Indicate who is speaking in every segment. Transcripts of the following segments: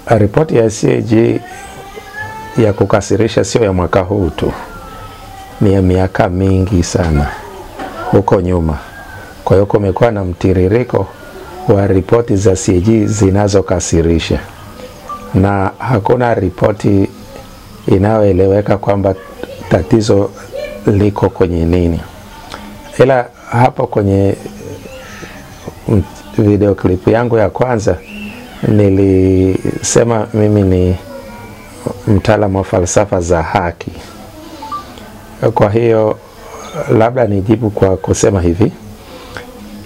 Speaker 1: Ripoti ya CAG ya kukasirisha sio ya mwaka huu tu, ni ya miaka mingi sana huko nyuma. Kwa hiyo kumekuwa na mtiririko wa ripoti za CAG zinazokasirisha, na hakuna ripoti inayoeleweka kwamba tatizo liko kwenye nini. Ila hapo kwenye video clip yangu ya kwanza nilisema mimi ni mtaalamu wa falsafa za haki. Kwa hiyo labda nijibu kwa kusema hivi: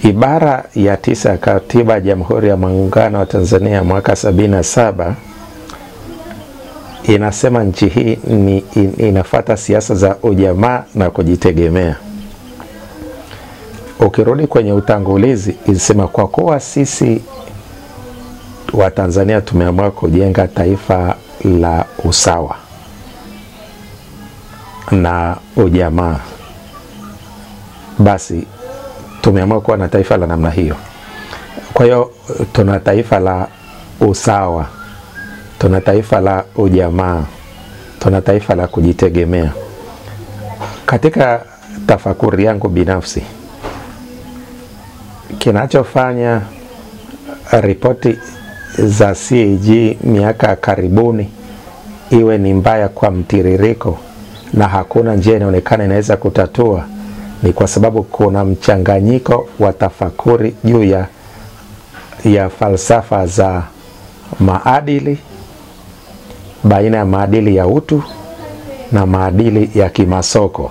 Speaker 1: ibara ya 9 ya Katiba ya Jamhuri ya Muungano wa Tanzania mwaka 77 inasema nchi hii inafuata siasa za ujamaa na kujitegemea. Ukirudi kwenye utangulizi, ilisema kwa kuwa sisi wa Tanzania tumeamua kujenga taifa la usawa na ujamaa, basi tumeamua kuwa na taifa la namna hiyo. Kwa hiyo tuna taifa la usawa, tuna taifa la ujamaa, tuna taifa la kujitegemea. Katika tafakuri yangu binafsi, kinachofanya ripoti za CAG miaka karibuni iwe ni mbaya kwa mtiririko na hakuna njia inaonekana inaweza kutatua, ni kwa sababu kuna mchanganyiko wa tafakuri juu ya falsafa za maadili, baina ya maadili ya utu na maadili ya kimasoko.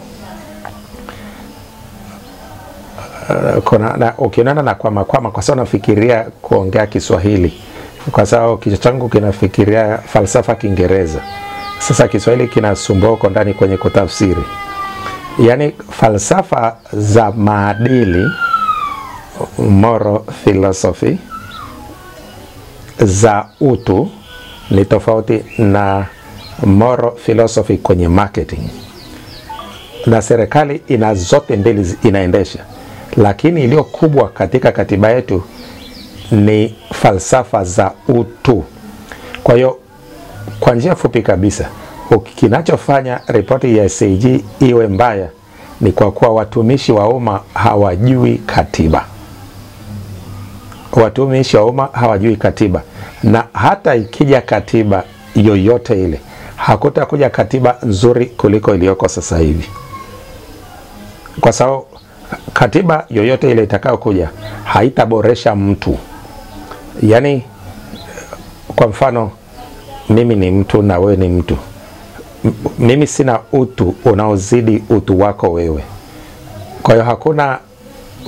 Speaker 1: Ukionana na kwama kwa sababu nafikiria kuongea Kiswahili, kwa sababu kichwa changu kinafikiria falsafa Kiingereza. Sasa Kiswahili kinasumbua huko ndani kwenye kutafsiri. Yaani falsafa za maadili, moral philosophy, za utu ni tofauti na moral philosophy kwenye marketing. Na serikali ina zote mbili inaendesha, lakini iliyo kubwa katika katiba yetu ni falsafa za utu. Kwa hiyo kwa njia fupi kabisa, kinachofanya ripoti ya CAG iwe mbaya ni kwa kuwa watumishi wa umma hawajui katiba. Watumishi wa umma hawajui katiba, na hata ikija katiba yoyote ile, hakutakuja katiba nzuri kuliko iliyoko sasa hivi. Kwa sababu katiba yoyote ile itakayokuja haitaboresha mtu. Yaani kwa mfano, mimi ni mtu na wewe ni mtu. Mimi sina utu unaozidi utu wako wewe. Kwa hiyo hakuna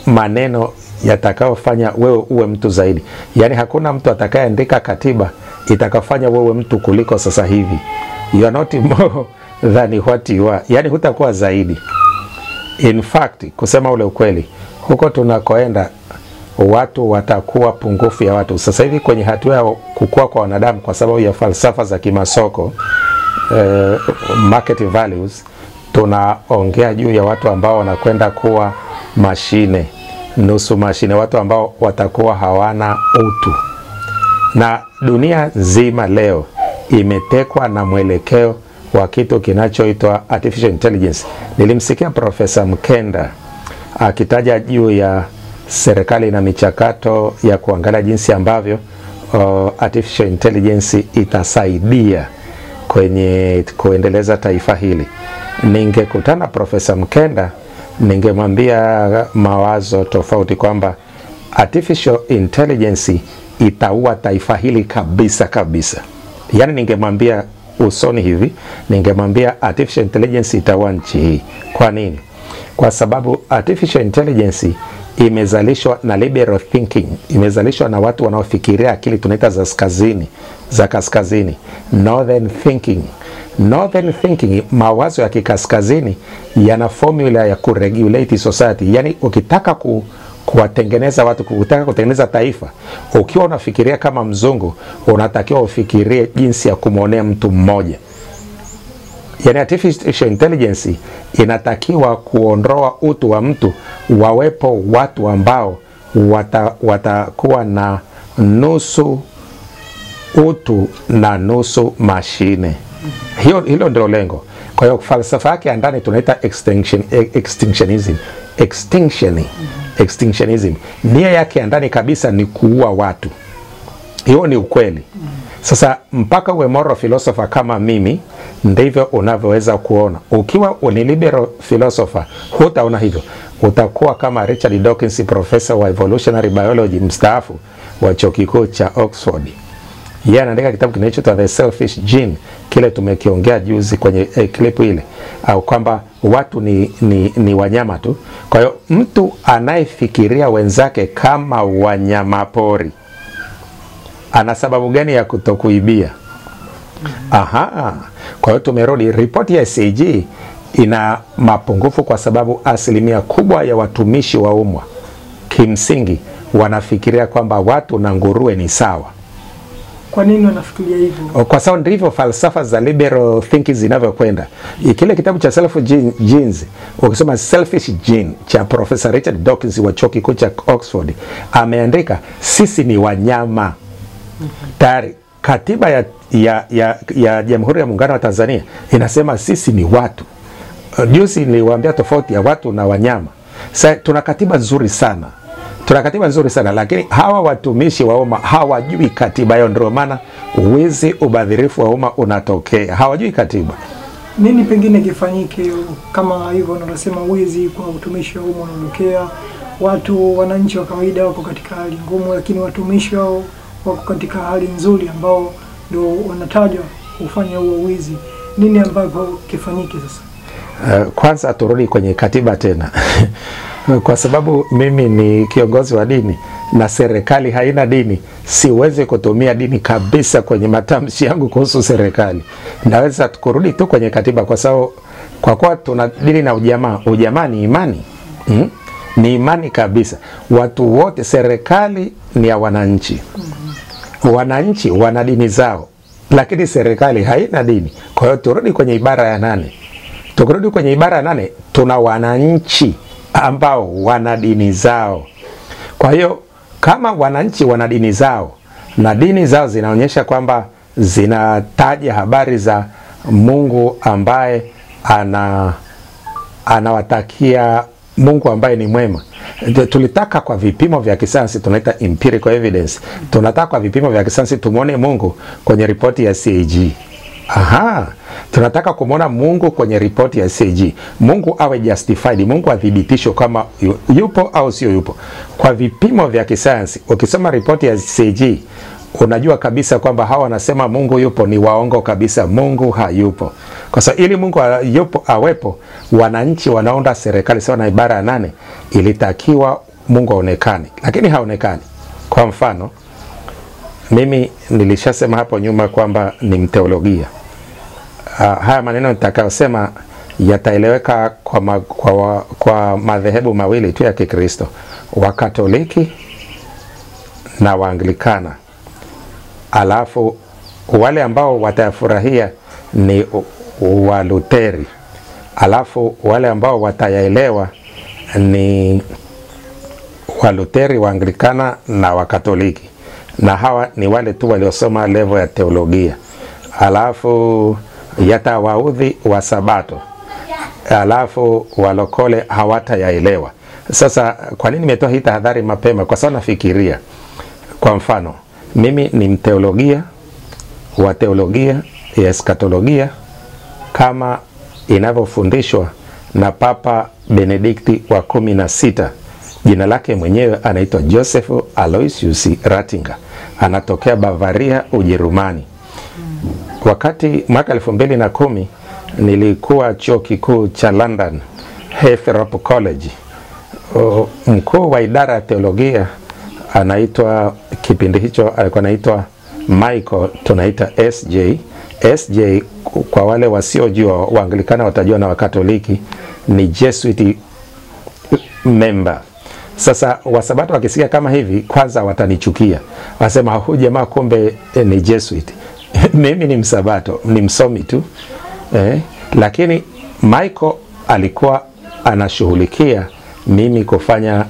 Speaker 1: maneno yatakayofanya wewe uwe mtu zaidi. Yaani hakuna mtu atakayeandika katiba itakafanya wewe mtu kuliko sasa hivi. You are not more than what you are. Yaani hutakuwa zaidi. In fact, kusema ule ukweli, huko tunakoenda watu watakuwa pungufu ya watu. Sasa hivi kwenye hatua ya kukua kwa wanadamu kwa sababu ya falsafa za kimasoko, market values, tunaongea juu ya watu ambao wanakwenda kuwa mashine, nusu mashine, watu ambao watakuwa hawana utu. Na dunia nzima leo imetekwa na mwelekeo wa kitu kinachoitwa artificial intelligence. Nilimsikia Profesa Mkenda akitaja juu ya serikali na michakato ya kuangalia jinsi ambavyo artificial intelligence itasaidia kwenye kuendeleza taifa hili. Ningekutana Profesa Mkenda, ningemwambia mawazo tofauti kwamba artificial intelligence itaua taifa hili kabisa kabisa. Yaani ningemwambia usoni hivi, ningemwambia artificial intelligence itaua nchi hii. Kwa nini? Kwa sababu artificial intelligence imezalishwa na liberal thinking, imezalishwa na watu wanaofikiria akili tunaita za kaskazini, northern thinking. Northern thinking, mawazo ya kikaskazini yana formula ya kuregulate society. Yaani ukitaka kuwatengeneza watu, ukitaka kutengeneza taifa, ukiwa unafikiria kama mzungu, unatakiwa ufikirie jinsi ya kumwonea mtu mmoja. Yaani artificial intelligence inatakiwa kuondoa utu wa mtu, wawepo watu ambao watakuwa na nusu utu na nusu mashine. Hilo ndio lengo. Kwa hiyo falsafa yake ya ndani tunaita extinctionism. Nia yake ya ndani kabisa ni kuua watu. Hiyo ni ukweli. Sasa mpaka uwe moral philosopher kama mimi, ndivyo unavyoweza kuona. Ukiwa ni liberal philosopher, hutaona hivyo. Utakuwa kama Richard Dawkins, professor wa evolutionary biology mstaafu wa chuo kikuu cha Oxford. Yeye anaandika kitabu kinachoitwa The Selfish Gene, kile tumekiongea juzi kwenye clip ile, au kwamba watu ni wanyama tu. Kwa hiyo mtu anayefikiria wenzake kama wanyama pori ana sababu gani ya kutokuibia? Kwa hiyo tumerudi, ripoti ya SAG ina mapungufu kwa sababu asilimia kubwa ya watumishi wa umma kimsingi wanafikiria kwamba watu na nguruwe ni sawa.
Speaker 2: Kwa nini wanafikiria hivyo?
Speaker 1: Kwa sababu ndivyo falsafa za liberal thinking zinavyokwenda. Kile kitabu cha Selfish Genes, ukisoma Selfish Gene cha Professor Richard Dawkins wa chuo kikuu cha Oxford, ameandika sisi ni wanyama. Tayari katiba ya Jamhuri ya Muungano wa Tanzania inasema sisi ni watu. Juzi niliwaambia tofauti ya watu na wanyama. Sasa tuna katiba nzuri sana. Lakini hawa watumishi wa umma hawajui katiba yao, ndio maana wizi, ubadhirifu wa umma unatokea. Hawajui katiba.
Speaker 2: Nini pengine kifanyike kama hivyo unasema wizi kwa utumishi wa umma unatokea? Wananchi wa kawaida wako katika hali ngumu, lakini watumishi wao wako katika hali nzuri ambao ndio wanatajwa kufanya huo wizi. Nini ambapo kifanyike sasa?
Speaker 1: Kwanza turudi kwenye katiba tena. Kwa sababu mimi ni kiongozi wa dini na serikali haina dini, siwezi kutumia dini kabisa kwenye matamshi yangu kuhusu serikali. Naweza kurudi tu kwenye katiba, kwa sababu kwa kuwa tuna dini na ujamaa. Ujamaa ni imani. Ni imani kabisa. Watu wote, serikali ni ya wananchi. Wananchi wana dini zao, lakini serikali haina dini. Kwa hiyo turudi kwenye ibara ya 8. Tukirudi kwenye ibara ya 8, tuna wananchi ambao wana dini zao. Kwa hiyo kama wananchi wana dini zao na dini zao zinaonyesha kwamba zinataja habari za Mungu ambaye anawatakia, Mungu ambaye ni mwema. Tulitaka kwa vipimo vya kisayansi, tunaita empirical evidence. Tunataka kwa vipimo vya kisayansi tumuone Mungu kwenye ripoti ya CAG. Tunataka kumwona Mungu kwenye ripoti ya CAG. Mungu awe justified, Mungu adhibitishwe kama yupo au sio yupo. Kwa vipimo vya kisayansi, ukisoma ripoti ya CAG, unajua kabisa kwamba hawa wanasema Mungu yupo ni waongo kabisa. Mungu hayupo. Kwa sababu ili Mungu awepo, wananchi wanaunda serikali. Sawa na ibara ya 8, ilitakiwa Mungu aonekane, lakini haonekani. Kwa mfano, mimi nilishasema hapo nyuma kwamba ni mteolojia. Haya maneno nitakayosema yataeleweka kwa madhehebu mawili tu ya Kikristo, Wakatoliki na Waanglikana. Alafu wale ambao watayafurahia ni Waluteri. Alafu wale ambao watayaelewa ni Waluteri, Waanglikana na Wakatoliki. Na hawa ni wale tu waliosoma level ya teolojia. Alafu yatawaudhi wa Sabato. Alafu walokole hawatayaelewa. Sasa kwa nini nimetoa hii tahadhari mapema? Kwa sababu nafikiria, kwa mfano, mimi ni mteolojia wa teolojia ya eskatolojia kama inavyofundishwa na Papa Benedikti wa 16. Jina lake mwenyewe anaitwa Joseph Aloysius Ratzinger. Anatokea Bavaria, Ujerumani. Wakati mwaka 2010 nilikuwa chuo kikuu cha London, Hethrop College. Mkuu wa idara ya teolojia anaitwa, kipindi hicho alikuwa anaitwa Michael, tunaita SJ. SJ kwa wale wasiojua, Waanglikana watajua na Wakatoliki, ni Jesuit member. Sasa Wasabato wakisikia kama hivi, kwanza watanichukia. Wasema huyu jamaa kumbe ni Jesuit. Mimi ni Msabato, ni msomi tu. Lakini Michael alikuwa anashughulikia mimi kufanya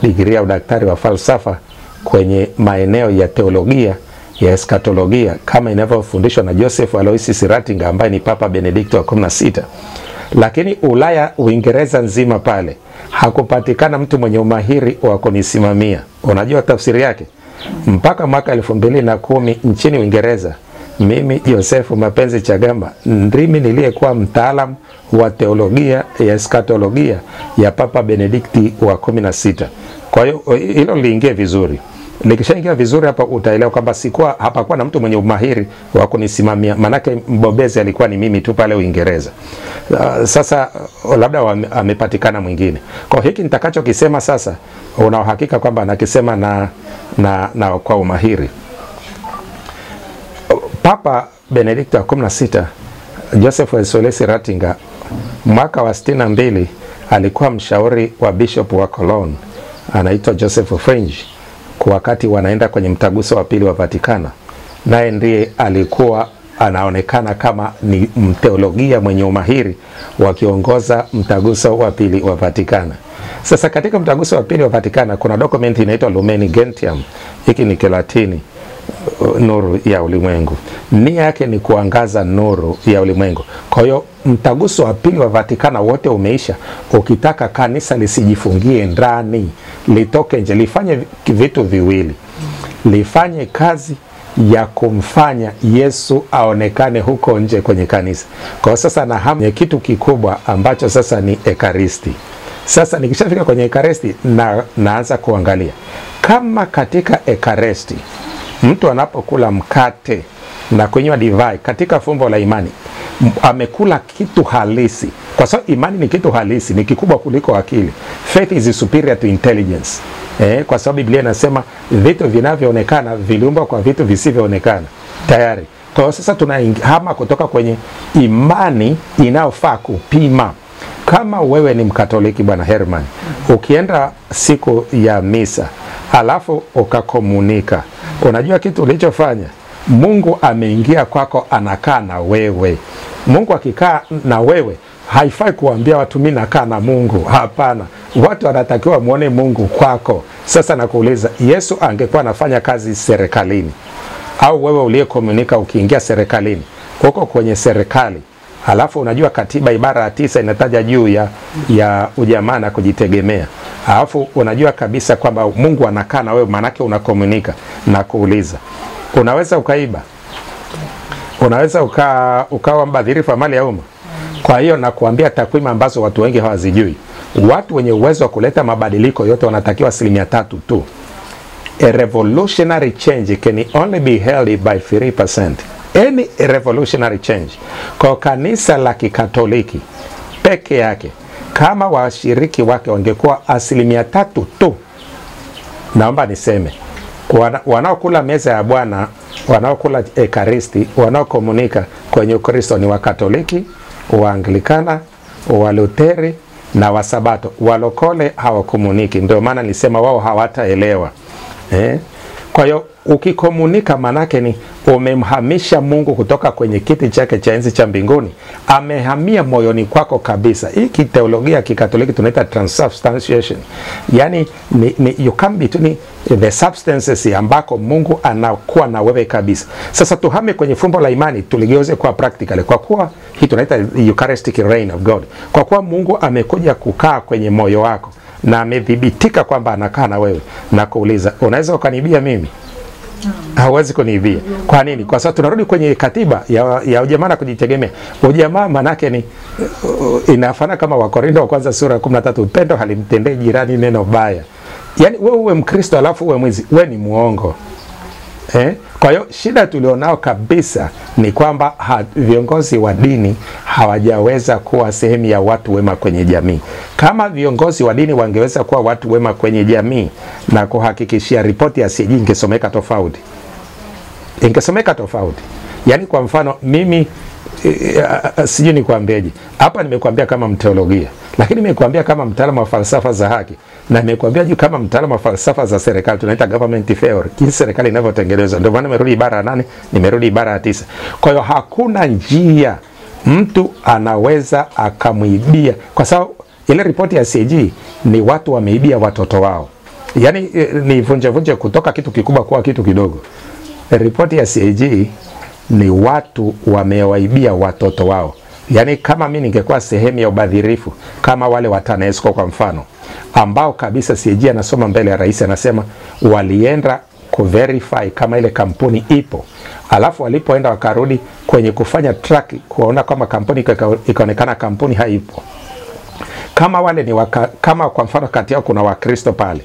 Speaker 1: degree ya udaktari wa falsafa kwenye maeneo ya teolojia ya eskatolojia kama inavyofundishwa na Joseph Aloysius Ratzinger ambaye ni Papa Benedikto wa 16. Lakini Ulaya, Uingereza nzima pale hakupatikana mtu mwenye umahiri wa kunisimamia. Unajua tafsiri yake? Mpaka mwaka 2010 nchini Uingereza, mimi Joseph Mapenzi Chagamba ndimi niliyekuwa mtaalamu wa teolojia ya eskatolojia ya Papa Benedikti wa 16. Kwa hiyo hilo liingie vizuri. Likishaingia vizuri hapa utaelewa kwamba hapakuwa na mtu mwenye umahiri wa kunisimamia, manake mbobezi alikuwa ni mimi tu pale Uingereza. Sasa labda amepatikana mwingine. Kwa hiki nitakachokisema sasa una uhakika kwamba nakisema na kwa umahiri. Papa Benedikto wa 16 Joseph Aloysius Ratzinger mwaka wa 62 alikuwa mshauri wa bishop wa Cologne anaitwa Joseph Fringe kwa wakati wanaenda kwenye mtaguso wa pili wa Vatikana. Naye ndiye alikuwa anaonekana kama ni mteolojia mwenye umahiri wakiongoza mtaguso wa pili wa Vatikana. Sasa katika mtaguso wa pili wa Vatikana kuna dokumenti inaitwa Lumen Gentium. Hiki ni Kilatini, nuru ya ulimwengu. Nia yake ni kuangaza nuru ya ulimwengu. Kwa hiyo mtaguso wa pili wa Vatikana wote umeisha. Ukitaka kanisa lisijifungie ndani, litoke nje, lifanye vitu viwili. Lifanye kazi ya kumfanya Yesu aonekane huko nje kwenye kanisa. Kwa sasa na hamu ya kitu kikubwa ambacho sasa ni Ekaristi. Sasa nikishafika kwenye Ekaristi naanza kuangalia kama katika Ekaristi mtu anapokula mkate na kunywa divai katika fumbo la imani amekula kitu halisi, kwa sababu imani ni kitu halisi, ni kikubwa kuliko akili. Faith is superior to intelligence. Kwa sababu Biblia inasema vitu vinavyoonekana viliumbwa kwa vitu visivyoonekana tayari. Kwa hiyo sasa tunahama kutoka kwenye imani inayofaa kupima. Kama wewe ni Mkatoliki bwana Herman, ukienda siku ya misa alafu ukakomunika, unajua kitu ulichofanya? Mungu ameingia kwako, anakaa na wewe. Mungu akikaa na wewe haifai kuambia watu mimi nakaa na Mungu. Hapana, watu wanatakiwa muone Mungu kwako. Sasa nakuuliza, Yesu angekuwa anafanya kazi serikalini, au wewe uliyekomunika ukiingia serikalini, uko kwenye serikali, alafu unajua katiba ibara ya 9 inataja juu ya ujamaa na kujitegemea, alafu unajua kabisa kwamba Mungu anakaa na wewe, manake unakomunika, na kuuliza, unaweza ukaiba? Unaweza ukawa mbadhirifu wa mali ya umma? Kwa hiyo nakuambia takwimu ambazo watu wengi hawazijui. Watu wenye uwezo wa kuleta mabadiliko yote wanatakiwa 3% tu. A revolutionary change can only be held by 3%. Any revolutionary change. Kwa kanisa la Kikatoliki peke yake, kama washiriki wake wangekuwa 3% tu, naomba niseme wanaokula meza ya Bwana, wanaokula Ekaristi, wanaokomunika kwenye Ukristo ni Wakatoliki, Waanglikana, Waluteri na Wasabato. Walokole hawakomuniki, ndio maana nilisema wao hawataelewa. Kwa hiyo ukikomunika manake ni umemhamisha Mungu kutoka kwenye kiti chake cha enzi cha mbinguni, amehamia moyoni kwako kabisa. Hii kiteolojia Kikatoliki tunaita transubstantiation. Yani you come between the substances ambako Mungu anakuwa na wewe kabisa. Sasa tuhame kwenye fumbo la imani, tuligeuze kwa practical, kwa kuwa hii tunaita Eucharistic reign of God. Kwa kuwa Mungu amekuja kukaa kwenye moyo wako na amedhibitika kwamba anakaa na wewe, na kuuliza, unaweza ukanibia mimi? Hawezi kuniibia. Kwa nini? Kwa sababu tunarudi kwenye katiba ya ujamaa na kujitegemea. Ujamaa manake ni inafana kama Wakorintho wa kwanza sura 13, upendo halimtendei jirani neno baya. Yaani wewe uwe Mkristo alafu uwe mwizi, wewe ni muongo. Kwa hiyo shida tulionao kabisa ni kwamba viongozi wa dini hawajaweza kuwa sehemu ya watu wema kwenye jamii. Kama viongozi wa dini wangeweza kuwa watu wema kwenye jamii, na kuhakikishia ripoti ya CAG ingesomeka tofauti. Ingesomeka tofauti. Yaani kwa mfano mimi sijui nikwambieje. Hapa nimekuambia kama mteolojia, lakini nimekuambia kama mtaalamu wa falsafa za haki, na nimekuambia juu kama mtaalamu wa falsafa za serikali, tunaita government theory, jinsi serikali inavyotengenezwa. Ndio maana nimerudi ibara ya 8, nimerudi ibara ya 9. Kwa hiyo hakuna njia mtu anaweza akamwibia, kwa sababu ile ripoti ya CAG ni watu wameibia watoto wao. Yaani ni vunje kutoka kitu kikubwa kwa kitu kidogo. ripoti ya CAG ni watu wamewaibia watoto wao. Yaani kama mimi ningekuwa sehemu ya ubadhirifu kama wale wa TANESCO kwa mfano, ambao kabisa CAG anasoma mbele ya rais, anasema walienda kuverify kama ile kampuni ipo, alafu walipoenda wakarudi kwenye kufanya track kuona kama kampuni ikaonekana kampuni haipo. Kama wale ni kama kwa mfano kati yao kuna Wakristo pale,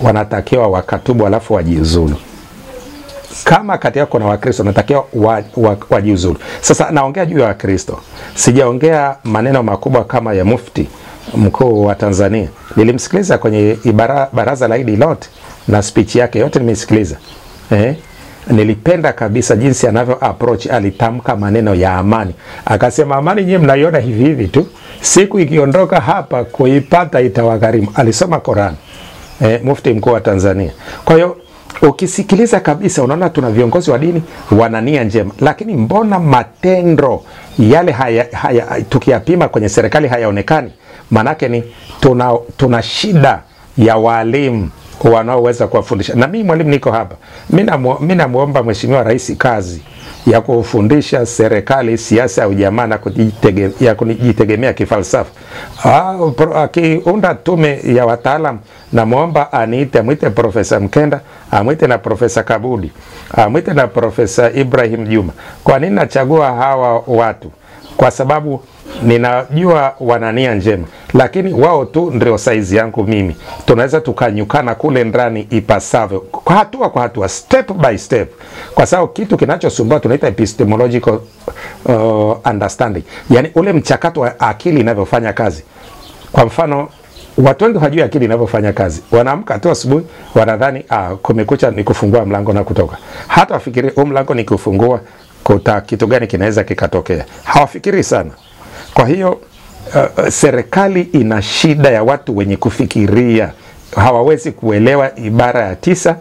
Speaker 1: wanatakiwa wakatubu alafu wajiuzulu. Kama kati yao kuna Wakristo wanatakiwa wajiuzulu. Sasa naongea juu ya Wakristo, sijaongea maneno makubwa kama ya mufti mkuu wa Tanzania. Nilimsikiliza kwenye baraza la Idi lote na speech yake yote nimesikiliza. Nilipenda kabisa jinsi anavyo approach, alitamka maneno ya amani. Akasema amani nyinyi mnaiona hivi hivi tu, siku ikiondoka hapa kuipata itawagharimu. Alisoma Qur'an. Mufti mkuu wa Tanzania. Kwa hiyo ukisikiliza kabisa unaona tuna viongozi wa dini wana nia njema, lakini mbona matendo yale tukiyapima kwenye serikali hayaonekani? Manake ni tuna shida ya walimu wanaoweza kuwafundisha. Na mimi mwalimu niko hapa. Mimi namuomba Mheshimiwa Rais kazi ya kufundisha serikali siasa ya ujamaa na kujitegemea kifalsafa. Akiunda tume ya wataalam, na muomba amwite Profesa Mkenda, amwite na Profesa Kabudi, amwite na Profesa Ibrahim Juma. Kwa nini nachagua hawa watu? Kwa sababu ninajua wana nia njema, lakini wao tu ndio saizi yangu mimi. Tunaweza tukanyukana kule ndani ipasavyo, kwa hatua, step by step. Kwa sababu kitu kinachosumbua tunaita epistemological understanding, yani ule mchakato wa akili inavyofanya kazi. Kwa mfano, watu wengi hawajui akili inavyofanya kazi. Wanaamka tu asubuhi wanadhani kumekucha ni kufungua mlango na kutoka. Hata wafikiri mlango ni kufungua, kitu gani kinaweza kikatokea. Hawafikiri sana. Kwa hiyo serikali ina shida ya watu wenye kufikiria. Hawawezi kuelewa ibara ya 9,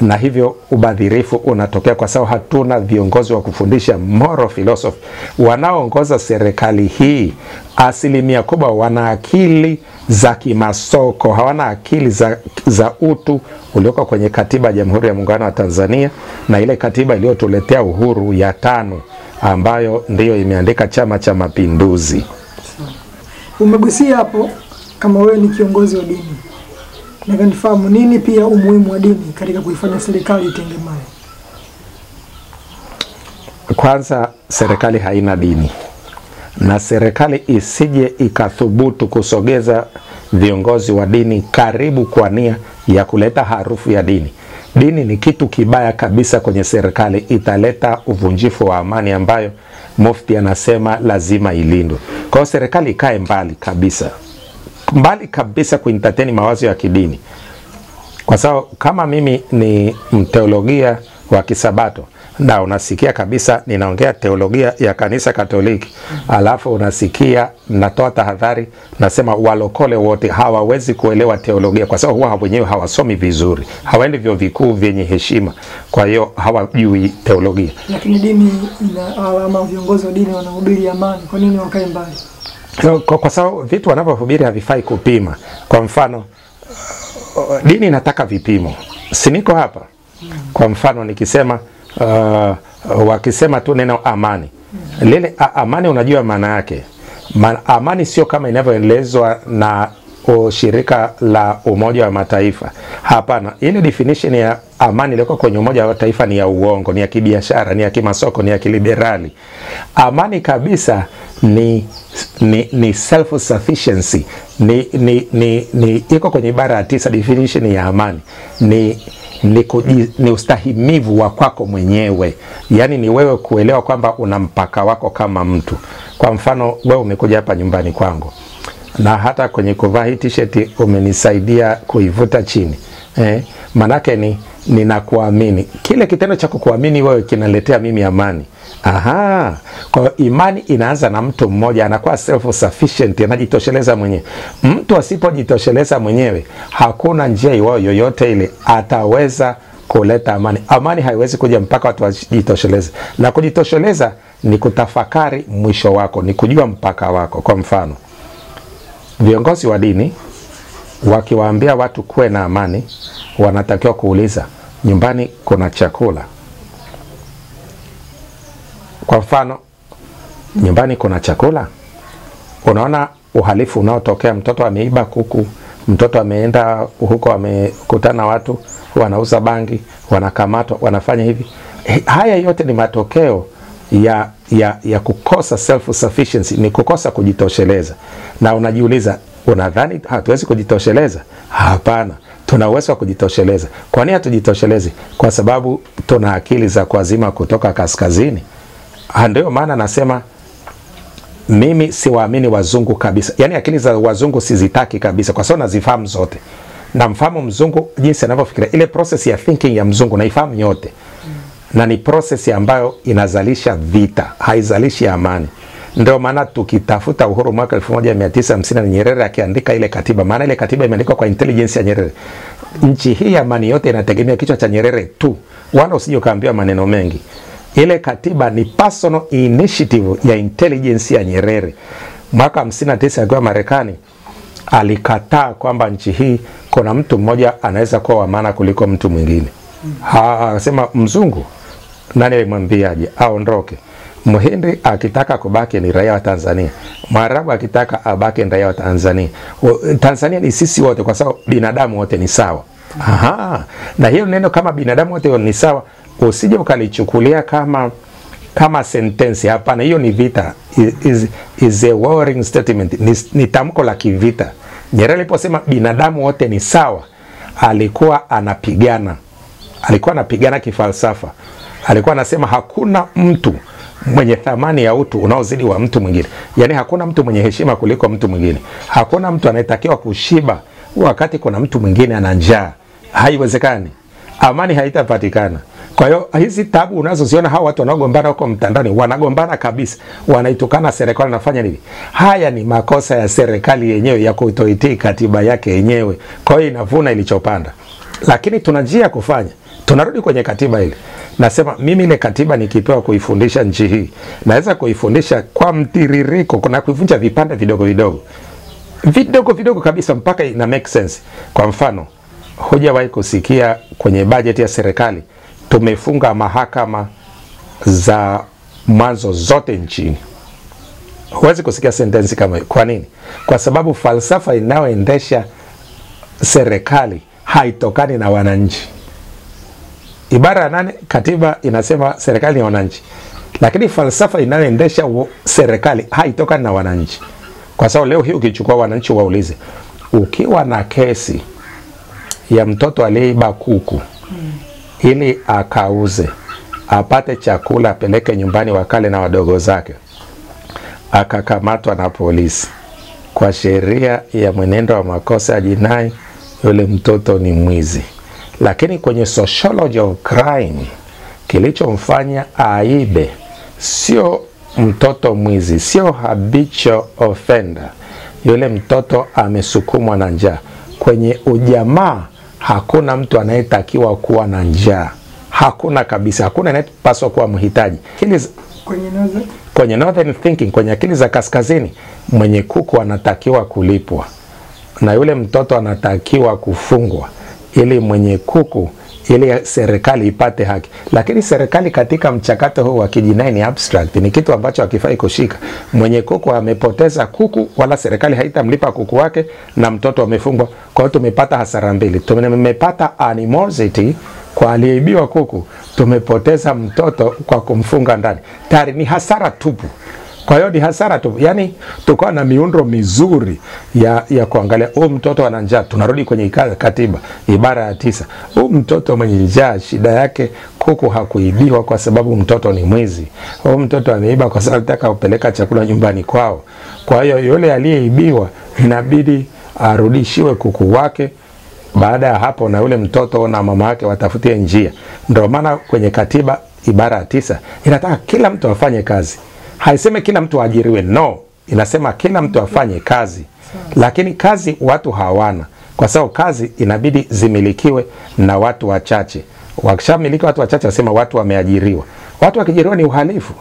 Speaker 1: na hivyo ubadhirifu unatokea kwa sababu hatuna viongozi wa kufundisha moral philosophy. Wanaoongoza serikali hii asilimia kubwa wana akili za kimasoko, hawana akili za utu ulioko kwenye katiba ya Jamhuri ya Muungano wa Tanzania, na ile katiba iliyotuletea uhuru ya 5 ambayo ndiyo imeandika Chama cha Mapinduzi.
Speaker 2: Umegusia hapo kama wewe ni kiongozi wa dini, na kanifahamu nini pia umuhimu wa dini katika kuifanya serikali itengemae?
Speaker 1: Kwanza, serikali haina dini, na serikali isije ikathubutu kusogeza viongozi wa dini karibu kwa nia ya kuleta harufu ya dini. Dini ni kitu kibaya kabisa kwenye serikali, italeta uvunjifu wa amani ambayo mufti anasema lazima ilindwe. Kwa hiyo serikali ikae mbali kabisa kuentertain mawazo ya kidini. Kwa sababu kama mimi ni mteolojia wa Kisabato, na unasikia kabisa ninaongea teolojia ya Kanisa Katoliki, alafu unasikia natoa tahadhari nasema walokole wote hawawezi kuelewa teolojia, kwa sababu huwa wenyewe hawasomi vizuri, hawaendi vyuo vikuu vyenye heshima, kwa hiyo hawajui teolojia.
Speaker 2: Lakini dini ina alama, viongozi wa dini wanahubiri amani, kwa nini wakae mbali?
Speaker 1: Kwa sababu vitu wanavyohubiri havifai kupima. Kwa mfano, dini inataka vipimo. Si niko hapa? Kwa mfano nikisema wakisema tu neno amani. Lile amani unajua maana yake. Amani sio kama inavyoelezwa na shirika la Umoja wa Mataifa. Hapana, ile definition ya amani iliyoko kwenye Umoja wa Mataifa ni ya uongo, ni ya kibiashara, ni ya kimasoko, ni ya kiliberali. Amani kabisa ni self sufficiency, ni iko kwenye ibara ya 9. Definition ya amani ni ustahimivu wa kwako mwenyewe. Yani ni wewe kuelewa kwamba una mpaka wako kama mtu. Kwa mfano, wewe umekuja hapa nyumbani kwangu, na hata kwenye kuvaa hii t-shirt umenisaidia kuivuta chini. Manake ninakuamini. Kile kitendo cha kukuamini wewe kinaletea mimi amani. Aha. Kwa imani inaanza na mtu mmoja, anakuwa self sufficient, anajitosheleza mwenyewe. Mtu asipojitosheleza mwenyewe, hakuna njia yoyote ile ataweza kuleta amani. Amani haiwezi kuja mpaka watu wajitosheleze. Na kujitosheleza ni kutafakari mwisho wako, ni kujua mpaka wako. Kwa mfano, viongozi wa dini wakiwaambia watu kuwe na amani, wanatakiwa kuuliza nyumbani kuna chakula. Kwa mfano, nyumbani kuna chakula, unaona uhalifu unaotokea, mtoto ameiba kuku, mtoto ameenda huko amekutana watu wanauza bangi, wanakamatwa, wanafanya hivi. Haya yote ni matokeo ya kukosa self sufficiency, ni kukosa kujitosheleza. Na unajiuliza, unadhani hatuwezi kujitosheleza? Hapana, tuna uwezo wa kujitosheleza. Kwa nini hatujitoshelezi? Kwa sababu tuna akili za kuazima kutoka kaskazini. Ndio maana nasema mimi siwaamini wazungu kabisa. Yaani akili za wazungu sizitaki kabisa, kwa sababu nazifahamu zote. Na mfahamu mzungu jinsi anavyofikiria. Ile process ya thinking ya mzungu naifahamu yote. Na ni process ambayo inazalisha vita, haizalishi amani. Ndio maana tukitafuta uhuru mwaka 1950 na Nyerere akiandika ile katiba, maana ile katiba imeandikwa kwa intelligence ya Nyerere. Nchi hii amani yote inategemea kichwa cha Nyerere tu. Wala usije kaambiwa maneno mengi. Ile katiba ni personal initiative ya intelligence ya Nyerere. Mwaka 59 akiwa Marekani alikataa kwamba nchi hii kuna mtu mmoja anaweza kuwa wa maana kuliko mtu mwingine. Akasema mzungu nani alimwambiaje aondoke? Mhindi akitaka kubaki ni raia wa Tanzania. Mwarabu akitaka abaki ni raia wa Tanzania. Tanzania ni sisi wote kwa sababu binadamu wote ni sawa. Na hiyo neno kama binadamu wote ni sawa usije ukalichukulia kama sentence. Hapana, hiyo ni vita. Is a warring statement. Ni tamko la kivita. Nyerere aliposema binadamu wote ni sawa, alikuwa anapigana kifalsafa. Alikuwa anasema hakuna mtu mwenye thamani ya utu unaozidi wa mtu mwingine. Yaani hakuna mtu mwenye heshima kuliko mtu mwingine. Hakuna mtu anayetakiwa kushiba wakati kuna mtu mwingine ana njaa. Haiwezekani. Amani haitapatikana. Kwa hiyo hizi tabu unazoziona hao watu wanaogombana huko mtandaoni, wanagombana kabisa, wanaitukana serikali, nafanya nini? Haya ni makosa ya serikali yenyewe ya kutoitii katiba yake yenyewe. Kwa hiyo inavuna ilichopanda. Lakini tuna njia kufanya. Tunarudi kwenye katiba ile. Nasema mimi ile katiba nikipewa kuifundisha nchi hii, naweza kuifundisha kwa mtiririko, kuna kuivunja vipande vidogo vidogo kabisa mpaka ina make sense. Kwa mfano, hujawahi kusikia kwenye bajeti ya serikali tumefunga mahakama za mwanzo zote nchini? Huwezi kusikia sentensi kama hiyo. Kwa nini? Kwa sababu falsafa inayoendesha serikali haitokani na wananchi. Ibara ya 8 katiba inasema serikali ni wananchi. Lakini falsafa inayoendesha serikali haitokani na wananchi. Kwa sababu leo hii ukichukua wananchi waulize, ukiwa na kesi ya mtoto aliyeiba kuku ili akauze, apate chakula, apeleke nyumbani wakale na wadogo zake, akakamatwa na polisi, kwa sheria ya mwenendo wa makosa ya jinai, yule mtoto ni mwizi. Lakini kwenye sociology of crime, kilichomfanya aibe sio mtoto mwizi, sio habitual offender. Yule mtoto amesukumwa na njaa. Kwenye ujamaa hakuna mtu anayetakiwa kuwa na njaa. Hakuna kabisa. Hakuna anayepaswa kuwa mhitaji. Kwenye northern thinking, kwenye akili za kaskazini, mwenye kuku anatakiwa kulipwa. Na yule mtoto anatakiwa kufungwa ili mwenye kuku, ili serikali ipate haki. Lakini serikali katika mchakato huu wa kijinai ni abstract, ni kitu ambacho hakifai kushika. Mwenye kuku amepoteza kuku, wala serikali haitamlipa kuku wake, na mtoto amefungwa. Kwa hiyo tumepata hasara mbili. Tumepata animosity kwa aliyeibiwa kuku, tumepoteza mtoto kwa kumfunga ndani. Tayari ni hasara tupu. Kwa hiyo ni hasara tu. Yaani tukawa na miundo mizuri ya kuangalia mtoto ana njaa. Tunarudi kwenye katiba ibara ya 9. Mtoto mwenye njaa, shida yake kuku hakuibiwa kwa sababu mtoto ni mwizi. Mtoto ameiba kwa sababu anataka kupeleka chakula nyumbani kwao. Kwa hiyo yule aliyeibiwa inabidi arudishiwe kuku wake. Baada ya hapo na yule mtoto na mama yake watafutie njia. Ndio maana kwenye katiba ibara ya 9 inataka kila mtu afanye kazi. Haiseme kila mtu ajiriwe, no. Inasema kila mtu afanye kazi. Lakini kazi watu hawana. Kwa sababu kazi inabidi zimilikiwe na watu wachache. Wakishamiliki watu wachache wasema watu wameajiriwa. Watu wakijiriwa ni uhalifu.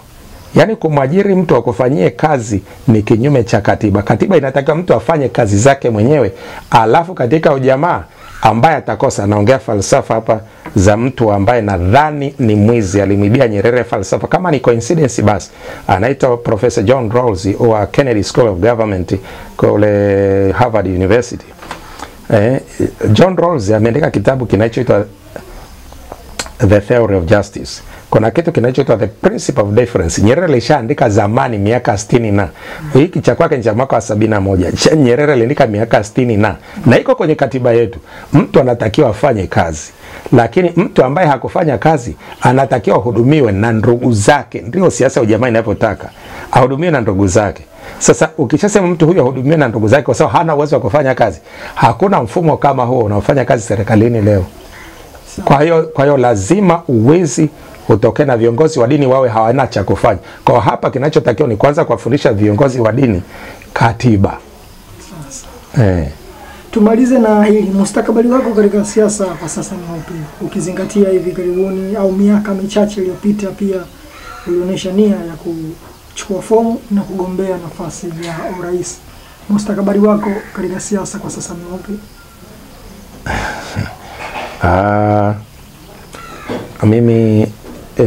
Speaker 1: Yaani kumwajiri mtu akufanyie kazi ni kinyume cha katiba. Katiba inataka mtu afanye kazi zake mwenyewe. Alafu katika ujamaa ambaye atakosa, naongea falsafa hapa za mtu ambaye nadhani ni mwizi, alimwibia Nyerere falsafa. Kama ni coincidence basi, anaitwa Professor John Rawls wa Kennedy School of Government kule Harvard University. John Rawls ameandika kitabu kinachoitwa The Theory of Justice. Kuna kitu kinachoitwa The Principle of Difference. Nyerere alishaandika zamani miaka 60 na hiki cha kwake ni cha mwaka wa 71. Nyerere aliandika miaka 60 na iko kwenye katiba yetu. Mtu anatakiwa afanye kazi, lakini mtu ambaye hakufanya kazi anatakiwa hudumiwe na ndugu zake. Ndio siasa ya ujamaa inavyotaka, ahudumiwe na ndugu zake. Sasa ukishasema mtu huyo ahudumiwe na ndugu zake kwa sababu hana uwezo wa kufanya kazi, hakuna mfumo kama huo unaofanya kazi serikalini leo. Kwa hiyo lazima uwezi utoke na viongozi wa dini wawe hawana cha kufanya. Kwa hapa kinachotakiwa ni kwanza kuwafundisha viongozi wa dini katiba.
Speaker 2: Tumalize na hili, mustakabali wako katika siasa kwa sasa ni upi? Ukizingatia hivi karibuni au miaka michache iliyopita pia ulionyesha nia ya kuchukua fomu na kugombea nafasi ya urais. Mustakabali wako katika siasa kwa sasa ni upi?
Speaker 1: Mimi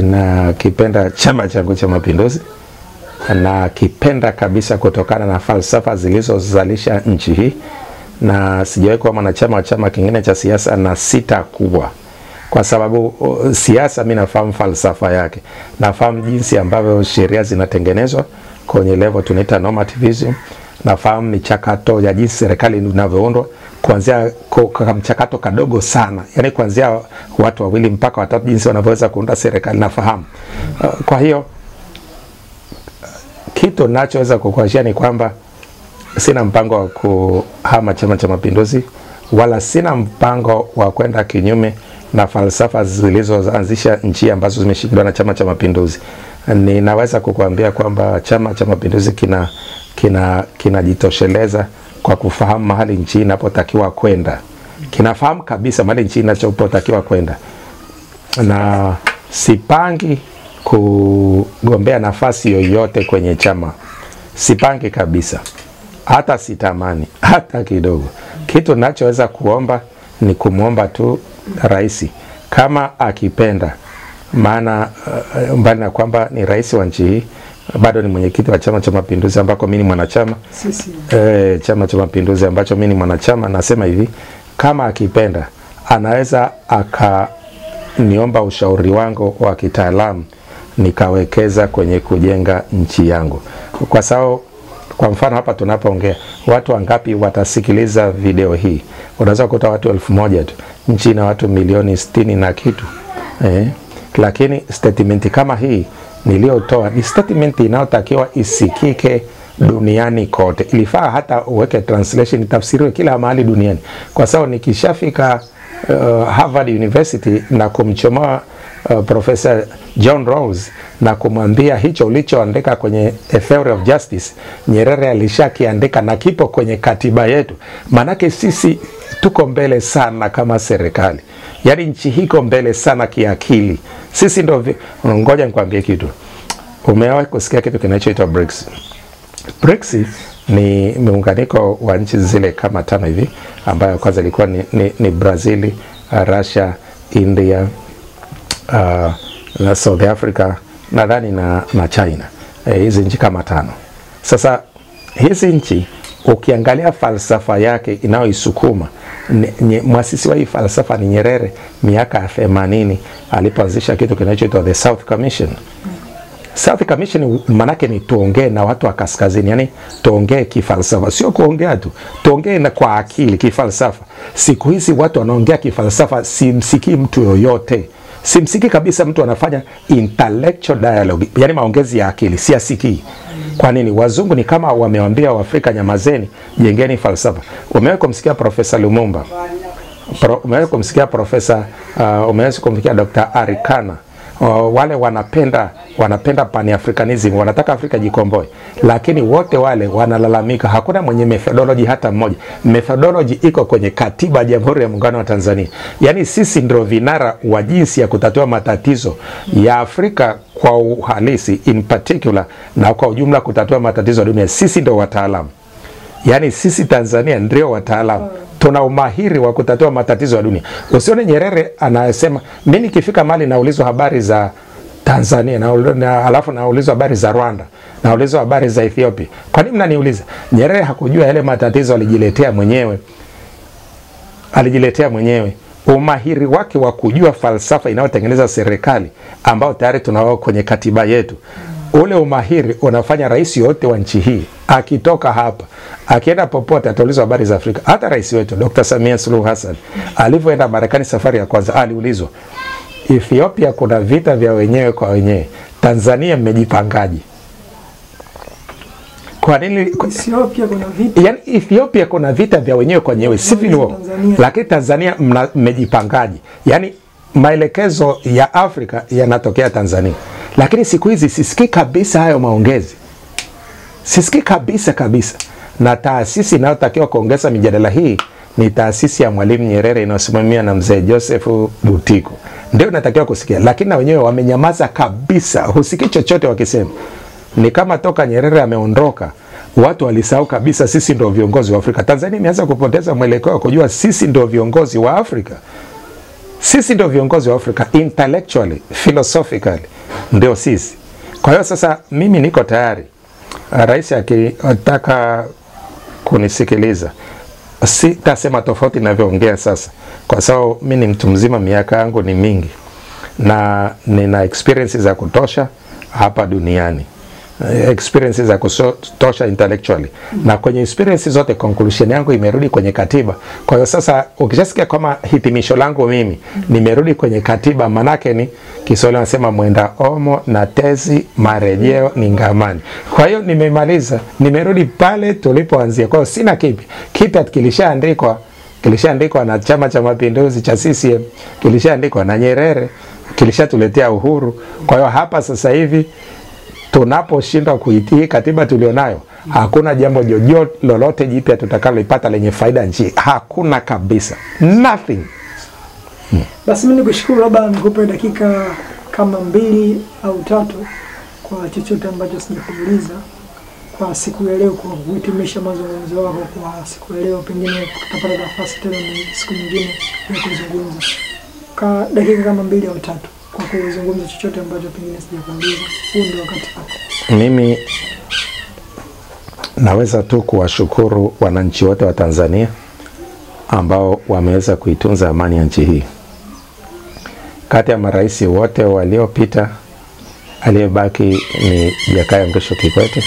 Speaker 1: nakipenda Chama changu cha Mapinduzi, na kipenda kabisa kutokana na falsafa zilizozalisha nchi hii, na sijawahi kuwa mwanachama wa chama kingine cha siasa na sita kubwa, kwa sababu siasa mimi nafahamu falsafa yake, nafahamu jinsi ambavyo sheria zinatengenezwa kwenye level tunaita normativism, nafahamu michakato ya jinsi serikali inavyoundwa kuanzia kwa mchakato kadogo sana, yani kuanzia watu wawili mpaka watatu, jinsi wanavyoweza kuunda serikali nafahamu. Kwa hiyo kitu ninachoweza kukuashia ni kwamba sina mpango wa kuhama Chama cha Mapinduzi, wala sina mpango wa kwenda kinyume na falsafa zilizoanzisha nchi ambazo zimeshikiliwa na Chama cha Mapinduzi. Ninaweza kukuambia kwamba Chama cha Mapinduzi kinajitosheleza kwa kufahamu mahali nchi inapotakiwa kwenda. Kinafahamu kabisa mahali nchi inapotakiwa kwenda. Na sipangi kugombea nafasi yoyote kwenye chama. Sipangi kabisa. Hata sitamani, hata kidogo. Kitu ninachoweza kuomba ni kumuomba tu rais kama akipenda. Maana mbali na kwamba ni rais wa nchi hii, bado ni mwenyekiti wa Chama cha Mapinduzi ambako mimi ni mwanachama. Chama cha Mapinduzi ambacho mimi ni mwanachama. Nasema hivi, kama akipenda anaweza akaniomba ushauri wangu wa kitaalamu nikawekeza kwenye kujenga nchi yangu. Kwa sababu kwa mfano hapa tunapoongea, watu wangapi watasikiliza video hii? Unaweza kukuta watu 1000 tu. Nchi na watu milioni 60 na kitu. Lakini statement kama hii niliyotoa ni statement inayotakiwa isikike duniani kote. Ilifaa hata uweke translation, tafsiriwe kila mahali duniani. Kwa sababu nikishafika Harvard University na kumchomoa Professor John Rawls na kumwambia hicho ulichoandika kwenye A Theory of Justice, Nyerere alishakiandika na kipo kwenye katiba yetu. Manake sisi tuko mbele sana kama serikali. Yaani nchi hiko mbele sana kiakili. Sisi ndo ngoja nikwambie kitu. Umewahi kusikia kitu kinachoitwa BRICS? BRICS ni muunganiko wa nchi zile kama 5 hivi, ambayo kwanza ilikuwa ni Brazil, Russia, India, na South Africa, nadhani na China. Hizi nchi kama 5. Sasa hizi nchi ukiangalia falsafa yake inayoisukuma, mwasisi wa hii falsafa ni Nyerere miaka ya 80 alipoanzisha kitu kinachoitwa the South Commission. South Commission manake ni tuongee na watu wa kaskazini, yani tuongee kifalsafa, sio kuongea tu, tuongee na kwa akili kifalsafa. Siku hizi watu wanaongea kifalsafa, simsikii mtu yoyote. Simsikii kabisa mtu anafanya intellectual dialogue, yani maongezi ya akili, siasikii. Kwa nini? Wazungu ni kama wamewaambia Waafrika nyamazeni, jengeni falsafa. Umewahi kumsikia Profesa Lumumba? Umewahi kumsikia Profesa umewahi kumsikia Dr. Arikana? Wale wanapenda pan-Africanism, wanataka Afrika jikomboe, lakini wote wale wanalalamika hakuna mwenye methodology hata mmoja. Methodology iko kwenye katiba ya Jamhuri ya Muungano wa Tanzania. Yani sisi ndio vinara wa jinsi ya kutatua matatizo ya Afrika kwa uhalisi in particular, na kwa ujumla kutatua matatizo ya dunia. Sisi ndio wataalamu. Yani sisi Tanzania ndio wataalamu. tuna umahiri wa kutatua matatizo ya dunia. Usione Nyerere anasema mimi nikifika mali naulizwa habari za Tanzania na alafu naulizwa habari za Rwanda, naulizwa habari za Ethiopia. Kwa nini mnaniuliza? Nyerere hakujua yale matatizo, alijiletea mwenyewe. Umahiri wake wa kujua falsafa inayotengeneza serikali ambao tayari tunao kwenye katiba yetu. Ule umahiri unafanya rais yote wa nchi hii akitoka hapa akienda popote ataulizwa habari za Afrika. Hata rais wetu Dr. Samia Suluhu Hassan alivyoenda Marekani safari ya kwanza aliulizwa, Ethiopia kuna vita vya wenyewe kwa wenyewe, Tanzania mmejipangaje? Kwa nini
Speaker 2: Ethiopia kuna vita?
Speaker 1: Yani Ethiopia kuna vita vya wenyewe kwa wenyewe, civil war. Lakini Tanzania mmejipangaje? Yani maelekezo ya Afrika yanatokea Tanzania. Lakini siku hizi sisikii kabisa hayo maongezi. Sisikii kabisa. Na taasisi inayotakiwa kuongeza mijadala hii ni taasisi ya Mwalimu Nyerere inayosimamiwa na mzee Joseph Butiko. Ndio natakiwa kusikia, lakini na wenyewe wamenyamaza kabisa. Husikii chochote wakisema. Ni kama toka Nyerere ameondoka, watu walisahau kabisa sisi ndio viongozi wa Afrika. Tanzania imeanza kupoteza mwelekeo wa kujua sisi ndio viongozi wa Afrika. Sisi ndio viongozi wa Afrika intellectually, philosophically, ndio sisi. Kwa hiyo sasa mimi niko tayari. Rais akitaka kunisikiliza, sitasema tofauti ninavyoongea sasa, kwa sababu mimi ni mtu mzima, miaka yangu ni mingi na nina experiences za kutosha hapa duniani, experiences za kutosha intellectually, na kwenye experiences zote conclusion yangu imerudi kwenye katiba. Kwa hiyo sasa ukishasikia kama hitimisho langu mimi nimerudi kwenye katiba, manake ni Kiswahili wanasema mwenda omo na tezi marejeo ni ngamani. Kwa hiyo nimemaliza, nimerudi pale tulipoanzia. Kwa hiyo sina kipi kilishaandikwa na Chama cha Mapinduzi cha CCM, kilishaandikwa na Nyerere, kilishatuletea uhuru. Kwa hiyo hapa sasa hivi tunaposhindwa kuitii katiba tulionayo, hakuna jambo lolote jipya tutakalopata lenye faida nchi. Hakuna kabisa. Nothing.
Speaker 2: Basi mimi nikushukuru, labda nikupe dakika kama 2 au 3 kwa chochote ambacho sijakuuliza kwa siku ya leo, kwa kuhitimisha mazungumzo yako kwa siku ya leo. Pengine tutapata nafasi tena siku nyingine ya kuzungumza. Kwa dakika kama 2 au 3 kwa kuzungumza chochote ambacho pengine sijakuuliza. Huu ndio wakati wako.
Speaker 1: Mimi naweza tu kuwashukuru wananchi wote wa Tanzania ambao wameweza kuitunza amani ya nchi hii. Kati ya marais wote waliopita, aliyebaki ni Jakaya Mrisho Kikwete.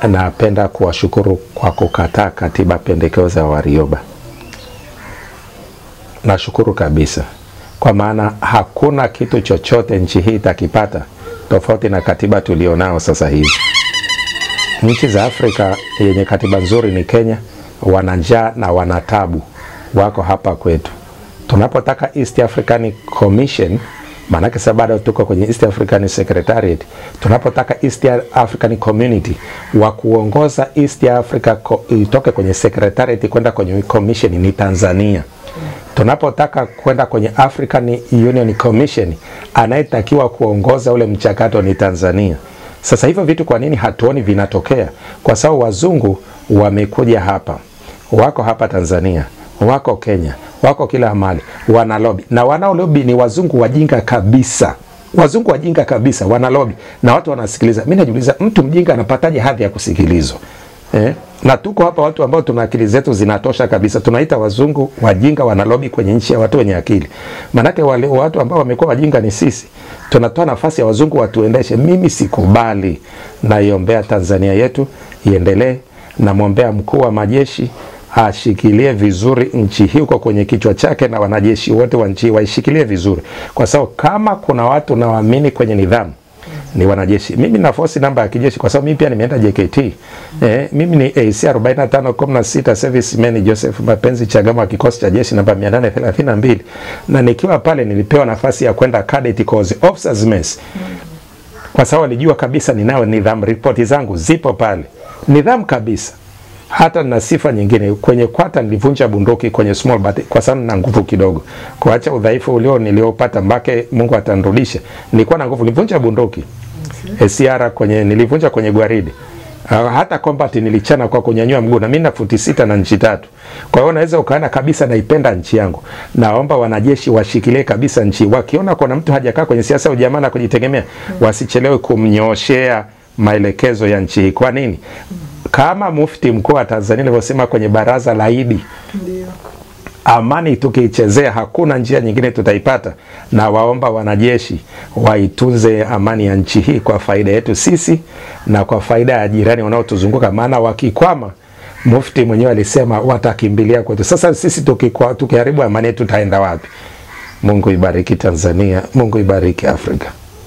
Speaker 1: Napenda kuwashukuru kwa kukataa katiba pendekezo ya Warioba. Nashukuru kabisa, kwa maana hakuna kitu chochote nchi hii itakipata tofauti na katiba tulionao sasa hivi. Nchi za Afrika yenye katiba nzuri ni Kenya, wana njaa na wana tabu, wako hapa kwetu. Tunapotaka East African Commission, maanake sasa bado tuko kwenye East African Secretariat, tunapotaka East African Community wa kuongoza East Africa itoke kwenye Secretariat kwenda kwenye Commission ni Tanzania. Tunapotaka kwenda kwenye African Union Commission, anayetakiwa kuongoza ule mchakato ni Tanzania. Sasa hivyo vitu kwa nini hatuoni vinatokea? Kwa sababu wazungu wamekuja hapa, wako hapa Tanzania, wako Kenya, wako kila mahali, wana lobby. Na wanao lobby ni wazungu wajinga kabisa. Wazungu wajinga kabisa wana lobby na watu wanasikiliza. Mimi najiuliza, mtu mjinga anapataje hadhi ya kusikilizwa? Na tuko hapa watu ambao tuna akili zetu zinatosha kabisa. Tunaita wazungu wajinga wana lobby kwenye nchi ya watu wenye akili. Manake wale watu ambao wamekuwa wajinga ni sisi. Tunatoa nafasi ya wazungu watuendeshe. Mimi sikubali. Naiombea Tanzania yetu iendelee, na muombea mkuu wa majeshi ashikilie vizuri nchi hii kwa kwenye kichwa chake, na wanajeshi wote wa nchi waishikilie vizuri. Kwa sababu kama kuna watu nawaamini kwenye nidhamu ni wanajeshi. Mimi na force namba ya kijeshi kwa sababu mimi pia nimeenda JKT. Mimi ni AC 4516 serviceman Joseph Mapenzi Chagama, kikosi cha jeshi namba 832, na nikiwa pale nilipewa nafasi ya kwenda cadet course officers mess. Kwa sababu alijua kabisa ninayo nidhamu, ripoti zangu zipo pale. Nidhamu kabisa. Hata na sifa nyingine, kwenye kwata nilivunja bunduki kwenye small but kwa sababu na nguvu kidogo. Kuacha udhaifu niliopata mbake Mungu atanirudisha. Nilikuwa na nguvu, nilivunja bunduki. SCR nilivunja kwenye gwaridi. Hata combat nilichana kwa kunyanyua mguu, na mimi na futi 6 na inchi 3. Kwa hiyo unaweza ukaona kabisa naipenda nchi yangu. Naomba wanajeshi washikilie kabisa nchi. Wakiona kuna mtu hajakaa kwenye siasa ujamaa na kujitegemea, wasichelewe kumnyoshea maelekezo ya nchi hii. Kwa nini? Kama Mufti Mkuu wa Tanzania alivyosema kwenye baraza la Idi, amani tukiichezea hakuna njia nyingine tutaipata, na waomba wanajeshi waitunze amani ya nchi hii kwa faida yetu sisi na kwa faida ya jirani wanaotuzunguka, maana wakikwama, Mufti mwenyewe alisema watakimbilia kwetu. Sasa sisi tukiharibu amani tutaenda wapi? Mungu ibariki Tanzania, Mungu ibariki Afrika.